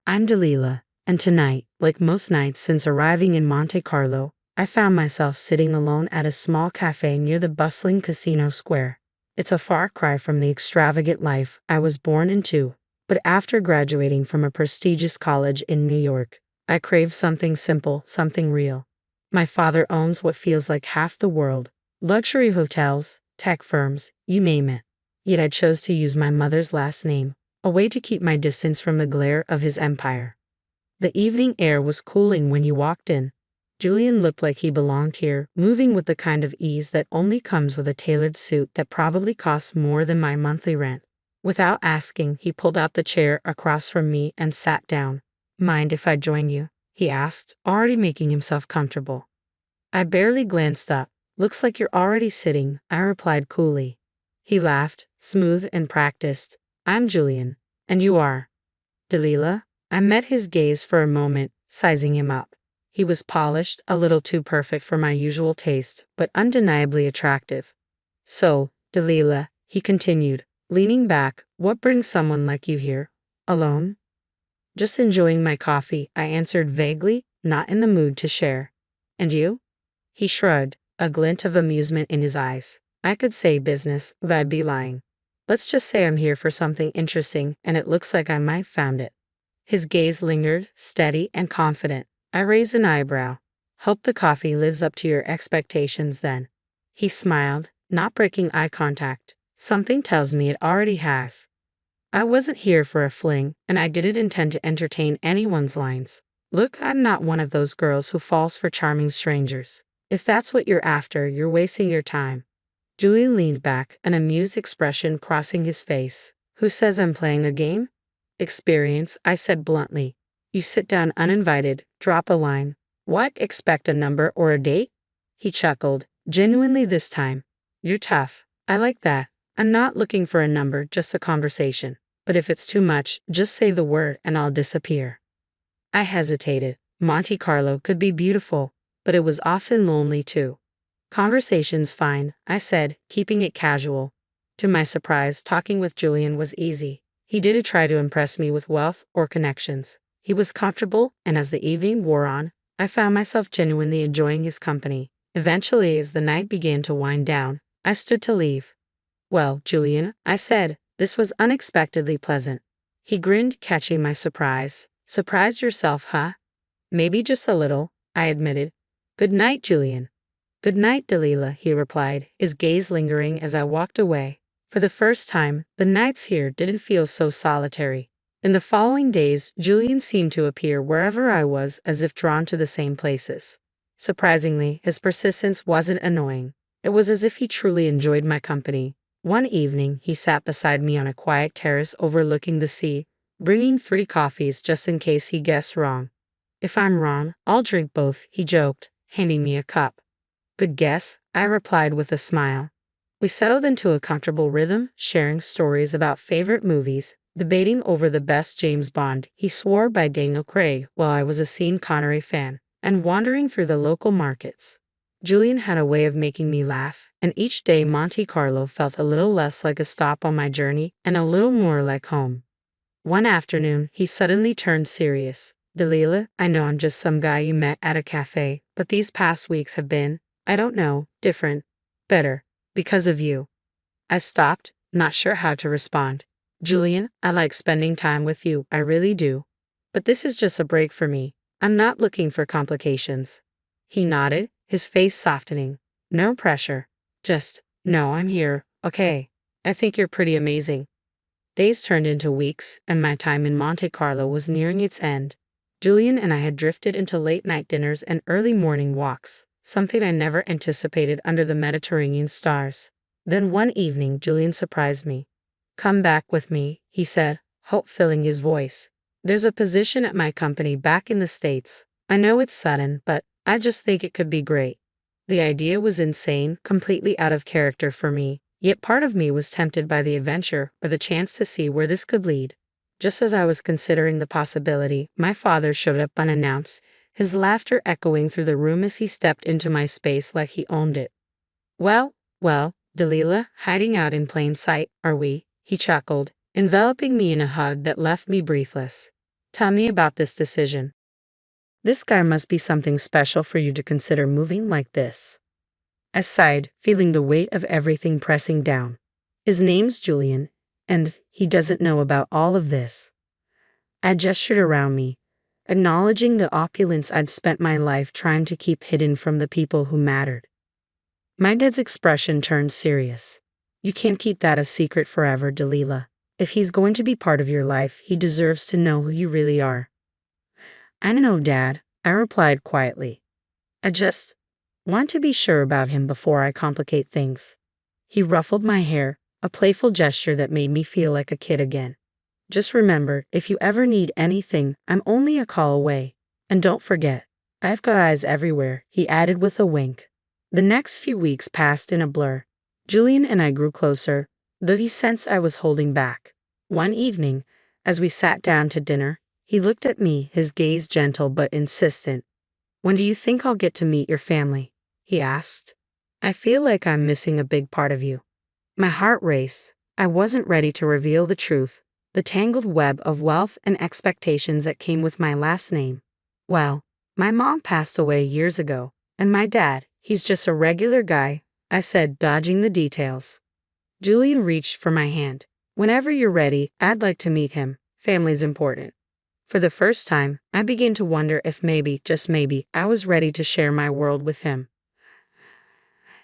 I'm Delilah, and tonight, like most nights since arriving in Monte Carlo, I found myself sitting alone at a small cafe near the bustling casino square. It's a far cry from the extravagant life I was born into, but after graduating from a prestigious college in New York, I crave something simple, something real. My father owns what feels like half the world: luxury hotels, tech firms, you name it. Yet I chose to use my mother's last name, a way to keep my distance from the glare of his empire. The evening air was cooling when you walked in. Julian looked like he belonged here, moving with the kind of ease that only comes with a tailored suit that probably costs more than my monthly rent. Without asking, he pulled out the chair across from me and sat down. "Mind if I join you?" he asked, already making himself comfortable. I barely glanced up. "Looks like you're already sitting," I replied coolly. He laughed, smooth and practiced. "I'm Julian. And you are?" "Delilah?" I met his gaze for a moment, sizing him up. He was polished, a little too perfect for my usual taste, but undeniably attractive. "So, Delilah," he continued, leaning back, "what brings someone like you here? Alone?" "Just enjoying my coffee," I answered vaguely, not in the mood to share. "And you?" He shrugged, a glint of amusement in his eyes. "I could say business, but I'd be lying. Let's just say I'm here for something interesting, and it looks like I might found it." His gaze lingered, steady and confident. I raised an eyebrow. "Hope the coffee lives up to your expectations then." He smiled, not breaking eye contact. "Something tells me it already has." I wasn't here for a fling, and I didn't intend to entertain anyone's lines. Look, I'm not one of those girls who falls for charming strangers. If that's what you're after, you're wasting your time. Julian leaned back, an amused expression crossing his face. "Who says I'm playing a game?" "Experience," I said bluntly. "You sit down uninvited, drop a line. What, expect a number or a date?" He chuckled, genuinely this time. "You're tough. I like that. I'm not looking for a number, just a conversation. But if it's too much, just say the word and I'll disappear." I hesitated. Monte Carlo could be beautiful, but it was often lonely too. "Conversation's fine," I said, keeping it casual. To my surprise, talking with Julian was easy. He didn't try to impress me with wealth or connections. He was comfortable, and as the evening wore on, I found myself genuinely enjoying his company. Eventually, as the night began to wind down, I stood to leave. "Well, Julian," I said, "this was unexpectedly pleasant." He grinned, catching my surprise. "Surprised yourself, huh?" "Maybe just a little," I admitted. "Good night, Julian." "Good night, Delilah," he replied, his gaze lingering as I walked away. For the first time, the nights here didn't feel so solitary. In the following days, Julian seemed to appear wherever I was, as if drawn to the same places. Surprisingly, his persistence wasn't annoying. It was as if he truly enjoyed my company. One evening, he sat beside me on a quiet terrace overlooking the sea, bringing 3 coffees just in case he guessed wrong. "If I'm wrong, I'll drink both," he joked, handing me a cup. "Good guess," I replied with a smile. We settled into a comfortable rhythm, sharing stories about favorite movies, debating over the best James Bond he swore by Daniel Craig while I was a Sean Connery fan, and wandering through the local markets. Julian had a way of making me laugh, and each day Monte Carlo felt a little less like a stop on my journey and a little more like home. One afternoon, he suddenly turned serious. "Delilah, I know I'm just some guy you met at a cafe, but these past weeks have been, I don't know, different, better. Because of you." I stopped, not sure how to respond. "Julian, I like spending time with you, I really do. But this is just a break for me. I'm not looking for complications." He nodded, his face softening. "No pressure. Just, no, I'm here, okay. I think you're pretty amazing." Days turned into weeks, and my time in Monte Carlo was nearing its end. Julian and I had drifted into late-night dinners and early morning walks, something I never anticipated under the Mediterranean stars. Then one evening, Julian surprised me. "Come back with me," he said, hope filling his voice. "There's a position at my company back in the States. I know it's sudden, but I just think it could be great." The idea was insane, completely out of character for me, yet part of me was tempted by the adventure or the chance to see where this could lead. Just as I was considering the possibility, my father showed up unannounced, his laughter echoing through the room as he stepped into my space like he owned it. Well, Delilah, hiding out in plain sight, are we?" he chuckled, enveloping me in a hug that left me breathless. Tell me about this decision. This guy must be something special for you to consider moving like this. I sighed, feeling the weight of everything pressing down. His name's Julian, and he doesn't know about all of this. I gestured around me, acknowledging the opulence I'd spent my life trying to keep hidden from the people who mattered. My dad's expression turned serious. You can't keep that a secret forever, Delilah. If he's going to be part of your life, he deserves to know who you really are. I know, Dad, I replied quietly. I just want to be sure about him before I complicate things. He ruffled my hair, a playful gesture that made me feel like a kid again. Just remember, if you ever need anything, I'm only a call away. And don't forget, I've got eyes everywhere, he added with a wink. The next few weeks passed in a blur. Julian and I grew closer, though he sensed I was holding back. One evening, as we sat down to dinner, he looked at me, his gaze gentle but insistent. When do you think I'll get to meet your family? He asked. I feel like I'm missing a big part of you. My heart raced. I wasn't ready to reveal the truth, the tangled web of wealth and expectations that came with my last name. Well, my mom passed away years ago, and my dad, he's just a regular guy, I said, dodging the details. Julian reached for my hand. Whenever you're ready, I'd like to meet him. Family's important. For the first time, I began to wonder if maybe, just maybe, I was ready to share my world with him.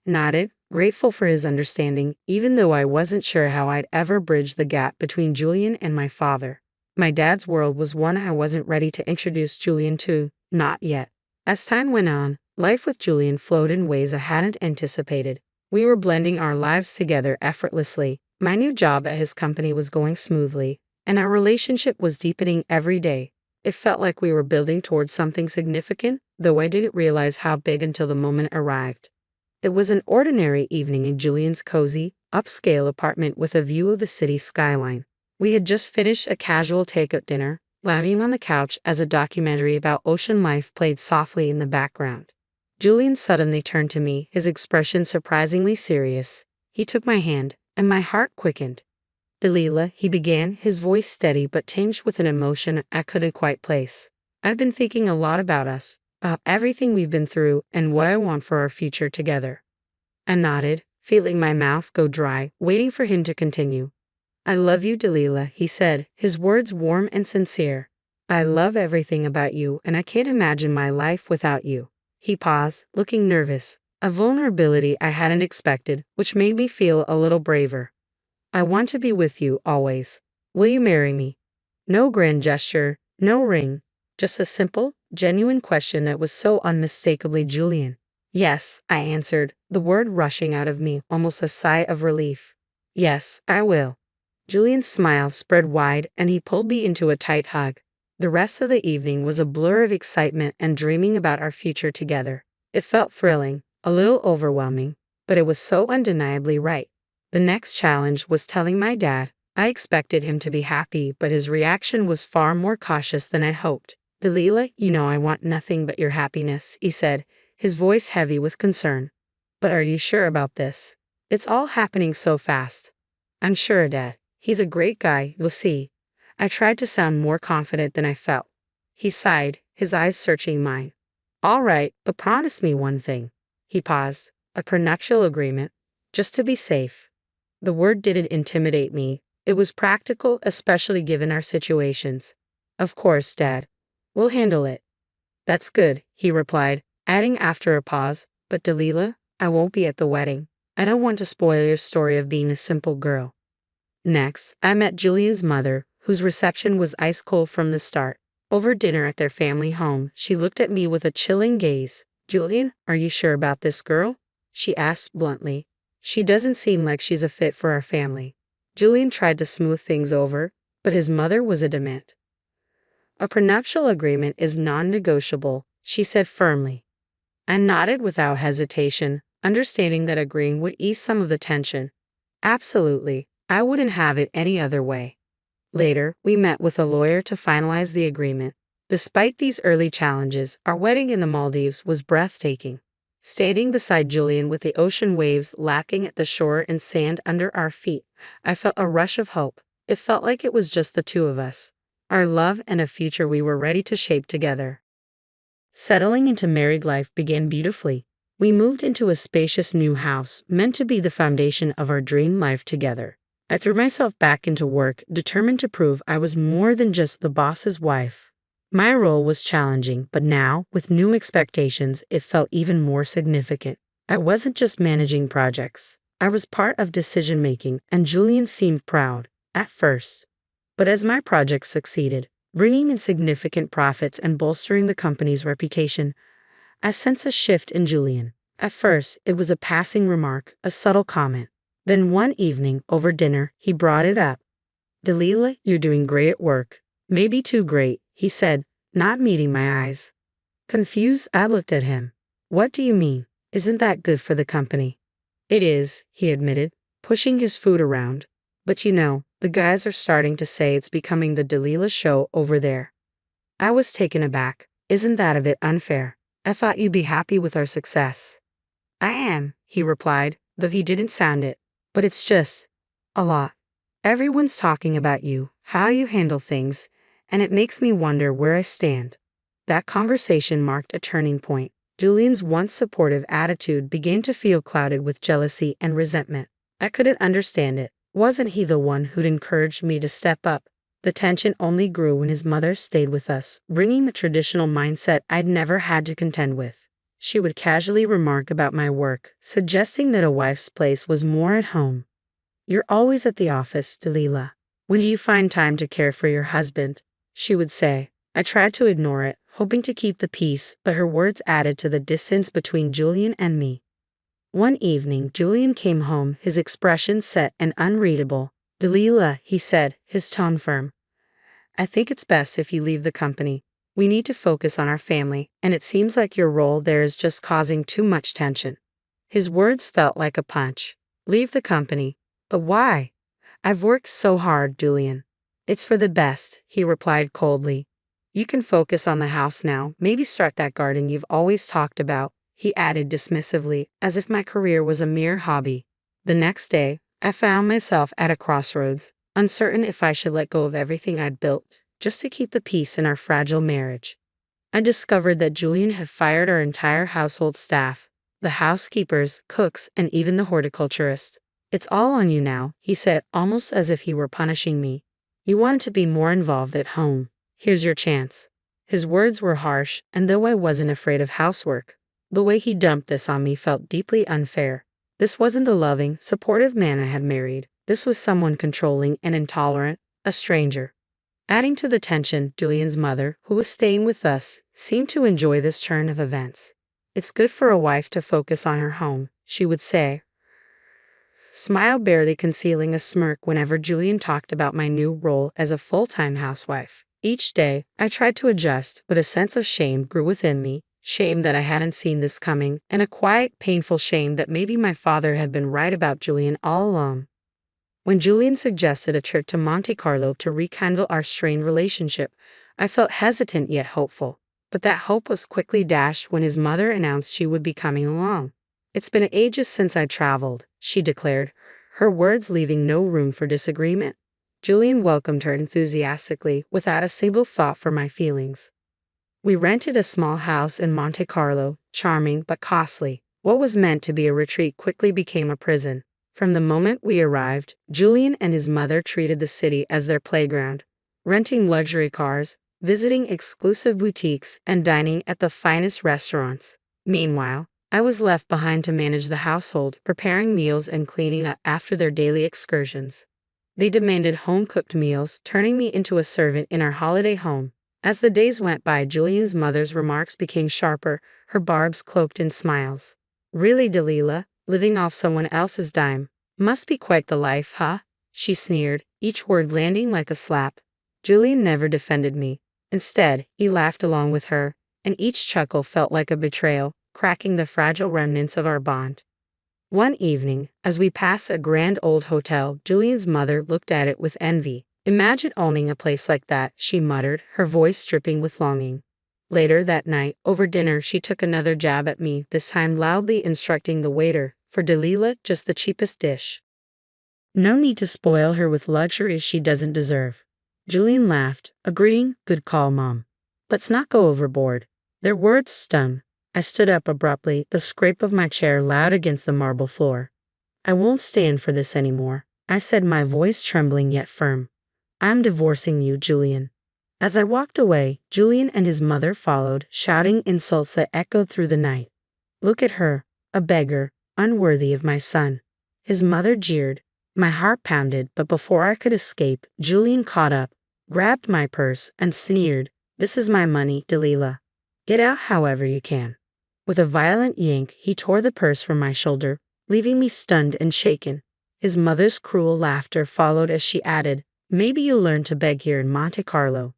Nodded, grateful for his understanding, even though I wasn't sure how I'd ever bridge the gap between Julian and my father. My dad's world was one I wasn't ready to introduce Julian to, not yet. As time went on, life with Julian flowed in ways I hadn't anticipated. We were blending our lives together effortlessly. My new job at his company was going smoothly, and our relationship was deepening every day. It felt like we were building towards something significant, though I didn't realize how big until the moment arrived. It was an ordinary evening in Julian's cozy, upscale apartment with a view of the city skyline. We had just finished a casual takeout dinner, lounging on the couch as a documentary about ocean life played softly in the background. Julian suddenly turned to me, his expression surprisingly serious. He took my hand, and my heart quickened. Delilah, he began, his voice steady but tinged with an emotion I couldn't quite place. I've been thinking a lot about us, about everything we've been through, and what I want for our future together. I nodded, feeling my mouth go dry, waiting for him to continue. I love you, Delilah, he said, his words warm and sincere. I love everything about you, and I can't imagine my life without you. He paused, looking nervous, a vulnerability I hadn't expected, which made me feel a little braver. I want to be with you always. Will you marry me? No grand gesture, no ring, just a simple, genuine question that was so unmistakably Julian. Yes, I answered, the word rushing out of me, almost a sigh of relief. Yes, I will. Julian's smile spread wide and he pulled me into a tight hug. The rest of the evening was a blur of excitement and dreaming about our future together. It felt thrilling, a little overwhelming, but it was so undeniably right. The next challenge was telling my dad. I expected him to be happy, but his reaction was far more cautious than I hoped. Delilah, you know I want nothing but your happiness, he said, his voice heavy with concern. But are you sure about this? It's all happening so fast. I'm sure, Dad. He's a great guy, you'll see. I tried to sound more confident than I felt. He sighed, his eyes searching mine. All right, but promise me one thing. He paused. A prenuptial agreement, just to be safe. The word didn't intimidate me. It was practical, especially given our situations. Of course, Dad. We'll handle it. That's good, he replied, adding after a pause, but Delilah, I won't be at the wedding. I don't want to spoil your story of being a simple girl. Next, I met Julian's mother, whose reception was ice cold from the start. Over dinner at their family home, she looked at me with a chilling gaze. Julian, are you sure about this girl? She asked bluntly. She doesn't seem like she's a fit for our family. Julian tried to smooth things over, but his mother was adamant. A prenuptial agreement is non-negotiable, she said firmly. I nodded without hesitation, understanding that agreeing would ease some of the tension. Absolutely, I wouldn't have it any other way. Later, we met with a lawyer to finalize the agreement. Despite these early challenges, our wedding in the Maldives was breathtaking. Standing beside Julian with the ocean waves lapping at the shore and sand under our feet, I felt a rush of hope. It felt like it was just the two of us. our love, and a future we were ready to shape together. Settling into married life began beautifully. We moved into a spacious new house, meant to be the foundation of our dream life together. I threw myself back into work, determined to prove I was more than just the boss's wife. My role was challenging, but now, with new expectations, it felt even more significant. I wasn't just managing projects. I was part of decision making, and Julian seemed proud, at first. But as my projects succeeded, bringing in significant profits and bolstering the company's reputation, I sensed a shift in Julian. At first, it was a passing remark, a subtle comment. Then one evening, over dinner, he brought it up. "Delilah, you're doing great at work. Maybe too great," he said, not meeting my eyes. Confused, I looked at him. "What do you mean? Isn't that good for the company?" "It is," he admitted, pushing his food around. "But you know, the guys are starting to say it's becoming the Delilah show over there." I was taken aback. "Isn't that a bit unfair? I thought you'd be happy with our success." "I am," he replied, though he didn't sound it. "But it's just a lot. Everyone's talking about you, how you handle things, and it makes me wonder where I stand." That conversation marked a turning point. Julian's once supportive attitude began to feel clouded with jealousy and resentment. I couldn't understand it. Wasn't he the one who'd encouraged me to step up? The tension only grew when his mother stayed with us, bringing the traditional mindset I'd never had to contend with. She would casually remark about my work, suggesting that a wife's place was more at home. "You're always at the office, Delilah. When do you find time to care for your husband?" she would say. I tried to ignore it, hoping to keep the peace, but her words added to the distance between Julian and me. One evening, Julian came home, his expression set and unreadable. "Delilah," he said, his tone firm, "I think it's best if you leave the company. We need to focus on our family, and it seems like your role there is just causing too much tension." His words felt like a punch. "Leave the company? But why?" "I've worked so hard, Julian." "It's for the best," he replied coldly. "You can focus on the house now, maybe start that garden you've always talked about," he added dismissively, as if my career was a mere hobby. The next day, I found myself at a crossroads, uncertain if I should let go of everything I'd built, just to keep the peace in our fragile marriage. I discovered that Julian had fired our entire household staff, the housekeepers, cooks, and even the horticulturist. "It's all on you now," he said, almost as if he were punishing me. "You wanted to be more involved at home. Here's your chance." His words were harsh, and though I wasn't afraid of housework, the way he dumped this on me felt deeply unfair. This wasn't the loving, supportive man I had married. This was someone controlling and intolerant, a stranger. Adding to the tension, Julian's mother, who was staying with us, seemed to enjoy this turn of events. "It's good for a wife to focus on her home," she would say, smile barely concealing a smirk whenever Julian talked about my new role as a full-time housewife. Each day, I tried to adjust, but a sense of shame grew within me, shame that I hadn't seen this coming, and a quiet, painful shame that maybe my father had been right about Julian all along. When Julian suggested a trip to Monte Carlo to rekindle our strained relationship, I felt hesitant yet hopeful. But that hope was quickly dashed when his mother announced she would be coming along. "It's been ages since I traveled," she declared, her words leaving no room for disagreement. Julian welcomed her enthusiastically, without a single thought for my feelings. We rented a small house in Monte Carlo, charming but costly. What was meant to be a retreat quickly became a prison. From the moment we arrived, Julian and his mother treated the city as their playground, renting luxury cars, visiting exclusive boutiques, and dining at the finest restaurants. Meanwhile, I was left behind to manage the household, preparing meals and cleaning up after their daily excursions. They demanded home-cooked meals, turning me into a servant in our holiday home. As the days went by, Julian's mother's remarks became sharper, her barbs cloaked in smiles. "Really, Delilah, living off someone else's dime. Must be quite the life, huh?" she sneered, each word landing like a slap. Julian never defended me. Instead, he laughed along with her, and each chuckle felt like a betrayal, cracking the fragile remnants of our bond. One evening, as we passed a grand old hotel, Julian's mother looked at it with envy. "Imagine owning a place like that," she muttered, her voice dripping with longing. Later that night, over dinner, she took another jab at me, this time loudly instructing the waiter, "For Delilah, just the cheapest dish. No need to spoil her with luxuries she doesn't deserve." Julian laughed, agreeing, good call, Mom. Let's not go overboard. Their words stung. I stood up abruptly, the scrape of my chair loud against the marble floor. I won't stand for this anymore, I said, my voice trembling yet firm. I'm divorcing you, Julian. As I walked away, Julian and his mother followed, shouting insults that echoed through the night. Look at her, a beggar, unworthy of my son. His mother jeered. My heart pounded, but before I could escape, Julian caught up, grabbed my purse, and sneered, This is my money, Delilah. Get out however you can. With a violent yank, he tore the purse from my shoulder, leaving me stunned and shaken. His mother's cruel laughter followed as she added, Maybe you'll learn to beg here in Monte Carlo.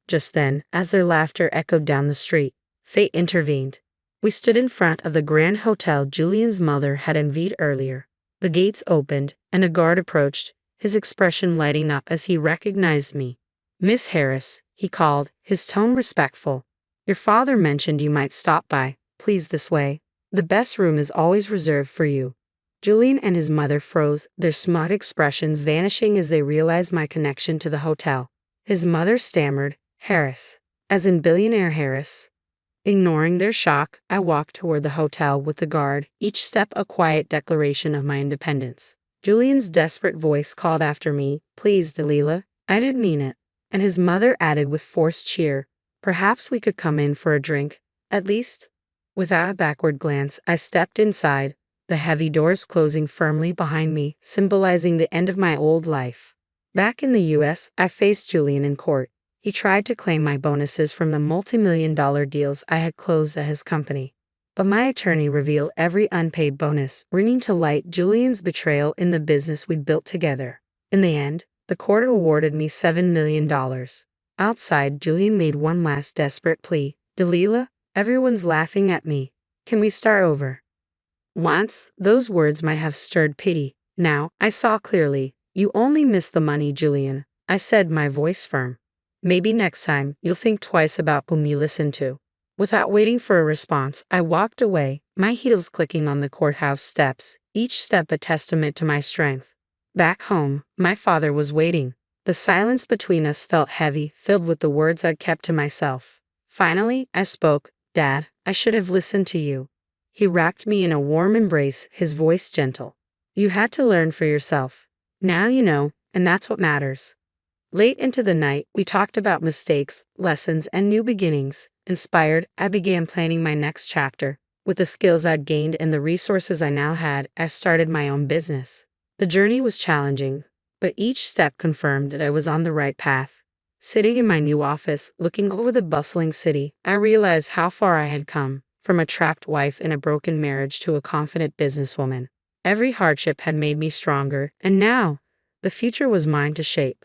Just then, as their laughter echoed down the street, fate intervened. We stood in front of the grand hotel Julian's mother had envied earlier. The gates opened, and a guard approached, his expression lighting up as he recognized me. Miss Harris, he called, his tone respectful. Your father mentioned you might stop by. Please, this way. The best room is always reserved for you. Julian and his mother froze, their smug expressions vanishing as they realized my connection to the hotel. His mother stammered, Harris. As in billionaire Harris. Ignoring their shock, I walked toward the hotel with the guard, each step a quiet declaration of my independence. Julian's desperate voice called after me, Please, Delilah. I didn't mean it. And his mother added with forced cheer, Perhaps we could come in for a drink, at least. Without a backward glance, I stepped inside, the heavy doors closing firmly behind me, symbolizing the end of my old life. Back in the U.S., I faced Julian in court. He tried to claim my bonuses from the multi-million-dollar deals I had closed at his company. But my attorney revealed every unpaid bonus, bringing to light Julian's betrayal in the business we built together. In the end, the court awarded me $7 million. Outside, Julian made one last desperate plea. Delilah, everyone's laughing at me. Can we start over? Once, those words might have stirred pity. Now, I saw clearly. You only missed the money, Julian, I said, my voice firm. Maybe next time, you'll think twice about whom you listen to. Without waiting for a response, I walked away, my heels clicking on the courthouse steps, each step a testament to my strength. Back home, my father was waiting. The silence between us felt heavy, filled with the words I'd kept to myself. Finally, I spoke. Dad, I should have listened to you. He wrapped me in a warm embrace, his voice gentle. You had to learn for yourself. Now you know, and that's what matters. Late into the night, we talked about mistakes, lessons, and new beginnings. Inspired, I began planning my next chapter. With the skills I'd gained and the resources I now had, I started my own business. The journey was challenging, but each step confirmed that I was on the right path. Sitting in my new office, looking over the bustling city, I realized how far I had come, from a trapped wife in a broken marriage to a confident businesswoman. Every hardship had made me stronger, and now, the future was mine to shape.